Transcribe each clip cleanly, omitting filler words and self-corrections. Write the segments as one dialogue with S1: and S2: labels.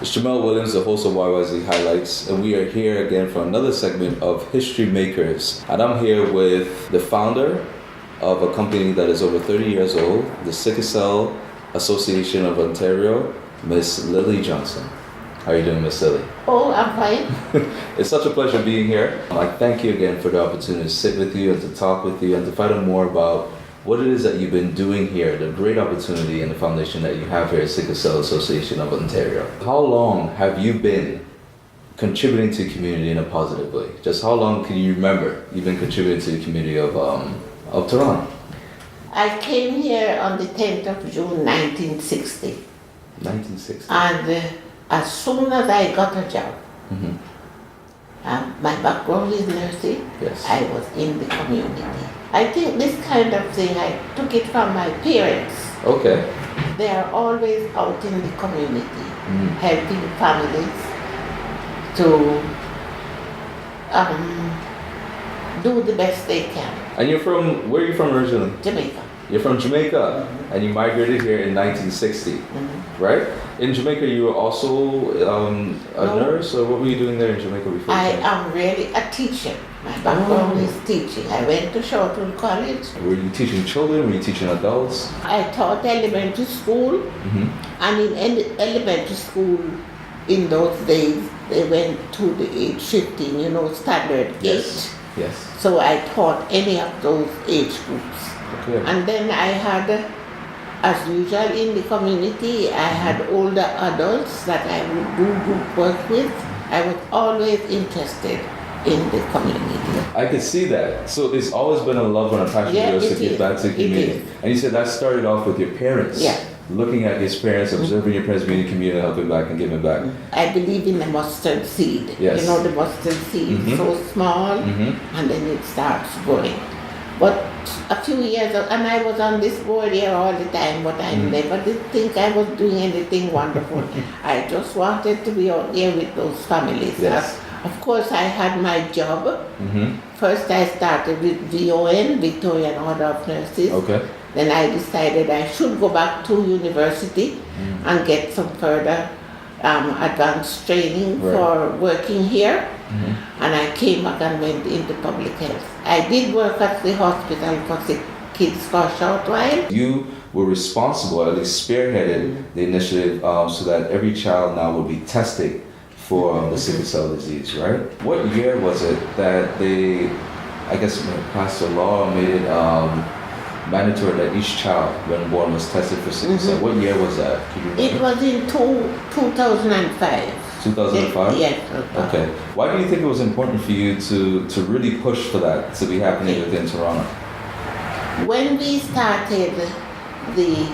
S1: It's Jemelle Williams, the host of YYZ Hilightz, and we are here again for another segment of History Makers. And I'm here with the founder of a company that is over 30 years old, the Sickle Cell Association of Ontario, Miss Lillie Johnson. How are you doing, Miss Lillie?
S2: Oh, I'm fine.
S1: It's such a pleasure being here. I thank you again for the opportunity to sit with you and to talk with you and to find out more about what it is that you've been doing here, the great opportunity and the foundation that you have here at Sickle Cell Association of Ontario. How long have you been contributing to the community in a positive way? Just how long can you remember you've been contributing to the community of Toronto?
S2: I came here on the 10th of June, 1960.
S1: 1960.
S2: And as soon as I got a job, my background is nursing,
S1: Yes.
S2: I was in the community. I think this kind of thing, I took it from my parents.
S1: Okay.
S2: They are always out in the community, helping families to do the best they can.
S1: And where are you from originally?
S2: Jamaica.
S1: You're from Jamaica, and you migrated here in 1960, right? In Jamaica, you were also a nurse, or what were you doing there in Jamaica before?
S2: I am really a teacher. My background is teaching. I went to Shortwood College.
S1: Were you teaching children? Were you teaching adults?
S2: I taught elementary school, and in elementary school, in those days, they went to the age 15, standard age.
S1: Yes.
S2: So I taught any of those age groups.
S1: Okay.
S2: And then I had, as usual in the community, I had older adults that I would do group work with. I was always interested in the community.
S1: I could see that. So it's always been a love and a passion of yours to give back to the community. And you said that started off with your parents.
S2: Yeah.
S1: Looking at your parents, observing your parents being in the community, helping back and giving back.
S2: I believe in the mustard seed.
S1: Yes.
S2: The mustard seed, so small, and then it starts growing. But a few years ago, and I was on this board here all the time, but I never did think I was doing anything wonderful. I just wanted to be out there with those families.
S1: Yes.
S2: Of course, I had my job. First, I started with VON, Victorian Order of Nurses.
S1: Okay.
S2: Then I decided I should go back to university and get some further advanced training for working here. And I came back and went into public health. I did work at the hospital for sick kids for a short while.
S1: You were responsible, at least spearheaded the initiative so that every child now would be tested for the sickle cell disease, right? What year was it that they, passed a law, made it mandatory that each child, when born, was tested for sickle cell? What year was that? Can you remember?
S2: It was in 2005.
S1: 2005?
S2: Yes.
S1: Okay. Why do you think it was important for you to really push for that to be happening within Toronto?
S2: When we started the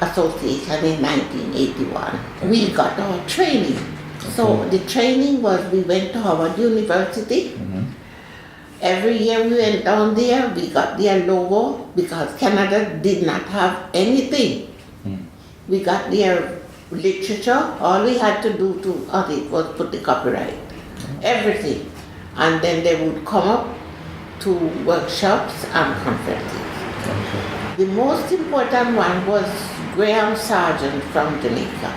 S2: association in 1981, we got our training. So the training was, we went to Howard University. Every year we went down there, we got their logo because Canada did not have anything. We got their literature. All we had to do to audit was put the copyright, everything. And then they would come up to workshops and conferences. The most important one was Graham Sargent from Jamaica.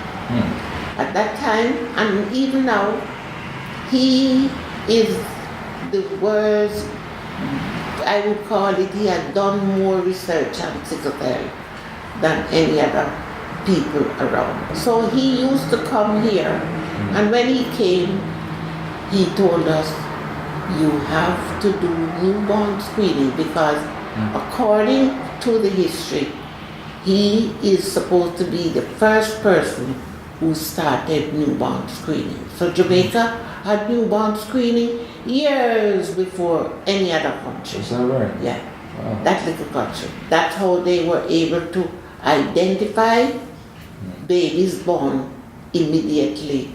S2: At that time, and even now, he is the world's, I would call it, he has done more research on sickle cell than any other people around. So he used to come here, and when he came, he told us, you have to do newborn screening because according to the history, he is supposed to be the first person who started newborn screening. So Jamaica had newborn screening years before any other country.
S1: Is that right?
S2: Yeah.
S1: Wow.
S2: That little country. That's how they were able to identify babies born immediately,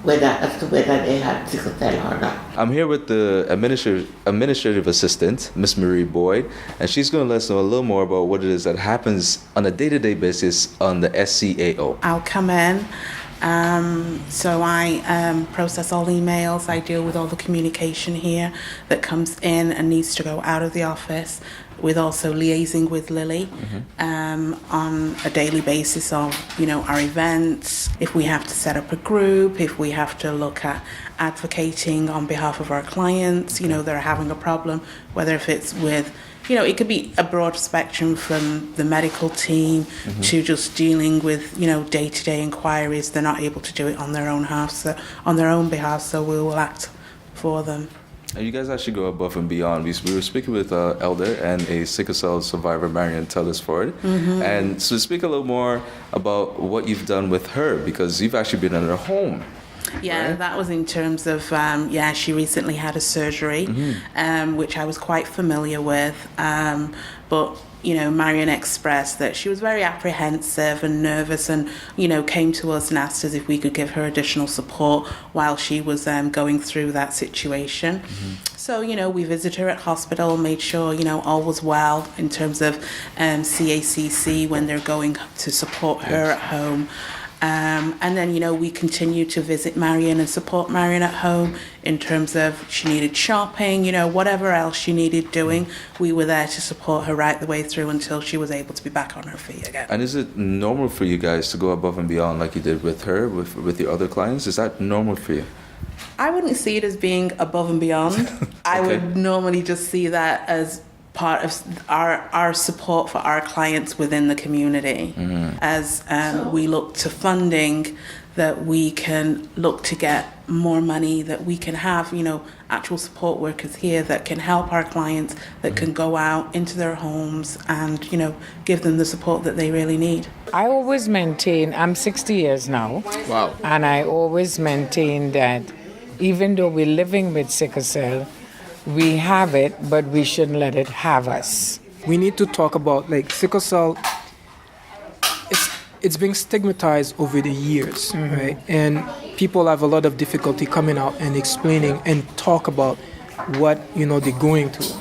S2: as to whether they had sickle cell or not.
S1: I'm here with the administrative assistant, Miss Marie Boyd, and she's going to let us know a little more about what it is that happens on a day-to-day basis on the SCAO.
S3: I'll come in. So I process all emails. I deal with all the communication here that comes in and needs to go out of the office, with also liaising with Lillie. on a daily basis of, our events, if we have to set up a group, if we have to look at advocating on behalf of our clients, that are having a problem, whether if it's with, it could be a broad spectrum from the medical team to just dealing with, day-to-day inquiries. They're not able to do it on their own behalf, so we will act for them.
S1: And you guys actually go above and beyond. We were speaking with an elder and a sickle cell survivor, Marion Tellisford. And so speak a little more about what you've done with her, because you've actually been in her home.
S3: Yeah,
S1: right?
S3: That was in terms of, she recently had a surgery, which I was quite familiar with. But Marion expressed that she was very apprehensive and nervous and, came to us and asked us if we could give her additional support while she was going through that situation. So, we visited her at hospital, made sure, all was well in terms of CACC when they're going to support her at home. And then, we continue to visit Marion and support Marion at home in terms of she needed shopping, whatever else she needed doing. We were there to support her right the way through until she was able to be back on her feet again.
S1: And is it normal for you guys to go above and beyond like you did with her, with the other clients? Is that normal for you?
S3: I wouldn't see it as being above and beyond. I would normally just see that as part of our support for our clients within the community. As we look to funding, that we can look to get more money, that we can have, actual support workers here that can help our clients, that can go out into their homes and, give them the support that they really need.
S4: I always maintain, I'm 60 years now.
S1: Wow.
S4: And I always maintain that even though we're living with sickle cell, we have it, but we shouldn't let it have us.
S5: We need to talk about sickle cell. It's being stigmatized over the years, right? And people have a lot of difficulty coming out and explaining and talk about what they're going through.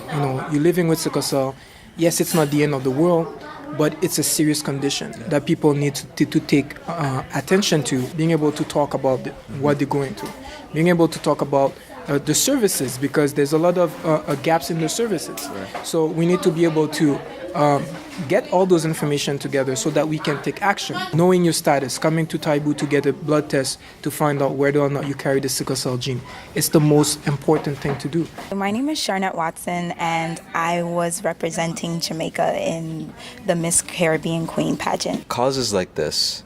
S5: You're living with sickle cell. Yes, it's not the end of the world, but it's a serious condition that people need to take attention to. Being able to talk about what they're going through, being able to talk about the services, because there's a lot of gaps in the services. Right. So we need to be able to get all those information together so that we can take action. Knowing your status, coming to Taibu to get a blood test to find out whether or not you carry the sickle cell gene, it's the most important thing to do.
S6: My name is Sharnette Watson, and I was representing Jamaica in the Miss Caribbean Queen pageant.
S1: Causes like this,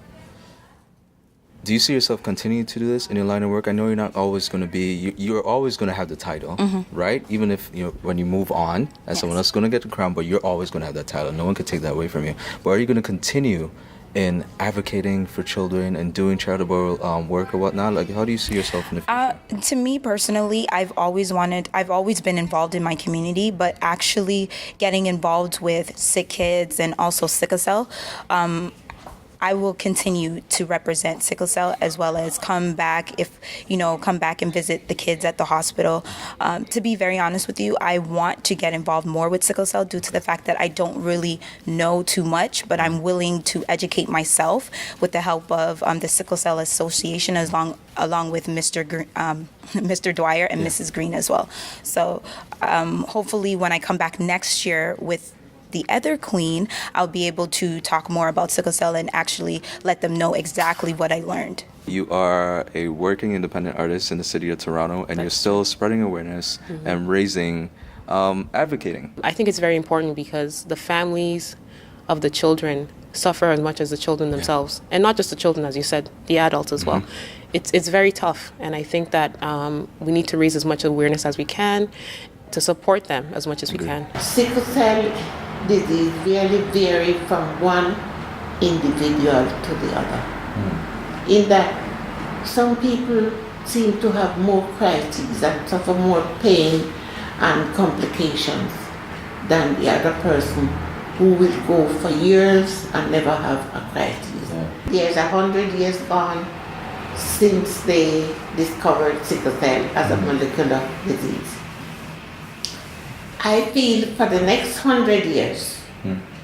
S1: do you see yourself continuing to do this in your line of work? I know you're not always going to be, you're always going to have the title, right? Even if, when you move on, and someone else is going to get the crown, but you're always going to have that title. No one can take that away from you. But are you going to continue in advocating for children and doing charitable work or whatnot? Like, how do you see yourself in the future?
S6: To me personally, I've always been involved in my community, but actually getting involved with sick kids and also sickle cell, I will continue to represent sickle cell, as well as come back and visit the kids at the hospital. To be very honest with you, I want to get involved more with sickle cell due to the fact that I don't really know too much, but I'm willing to educate myself with the help of the Sickle Cell Association, along with Mr. Dwyer and Mrs. Green as well. So hopefully when I come back next year with the other queen, I'll be able to talk more about sickle cell and actually let them know exactly what I learned.
S1: You are a working independent artist in the city of Toronto, and you're still spreading awareness and raising, advocating.
S7: I think it's very important because the families of the children suffer as much as the children themselves, and not just the children, as you said, the adults as well. It's very tough, and I think that we need to raise as much awareness as we can to support them as much as we can.
S2: Sickle cell disease really vary from one individual to the other. In that some people seem to have more crises and suffer more pain and complications than the other person who will go for years and never have a crisis. There's 100 years gone since they discovered sickle cell as a molecular disease. I feel for the next 100 years,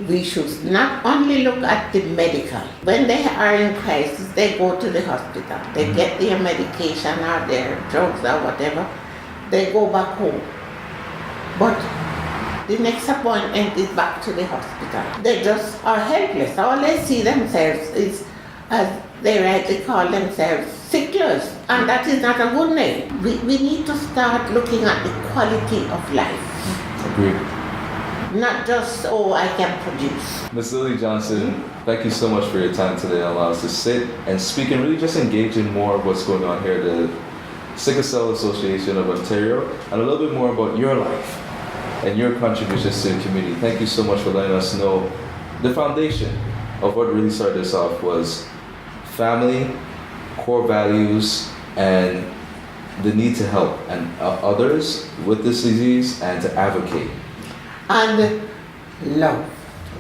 S2: we should not only look at the medical. When they are in crisis, they go to the hospital. They get their medication or their drugs or whatever. They go back home. But The next appointment is back to the hospital. They just are helpless. All they see themselves is, as they rightly call themselves, sicklers. And that is not a good name. We need to start looking at the quality of life.
S1: Agreed.
S2: Not just, oh, I can produce.
S1: Miss Lillie Johnson, thank you so much for your time today and allow us to sit and speak and really just engage in more of what's going on here at the Sickle Cell Association of Ontario and a little bit more about your life and your contributions to the community. Thank you so much for letting us know the foundation of what really started this off was family, core values, and the need to help and others with this disease and to advocate.
S2: And love.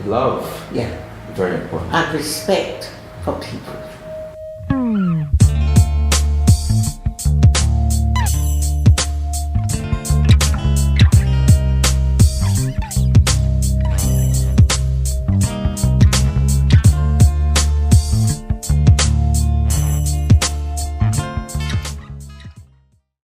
S1: Love.
S2: Yeah.
S1: Very important.
S2: And respect for people.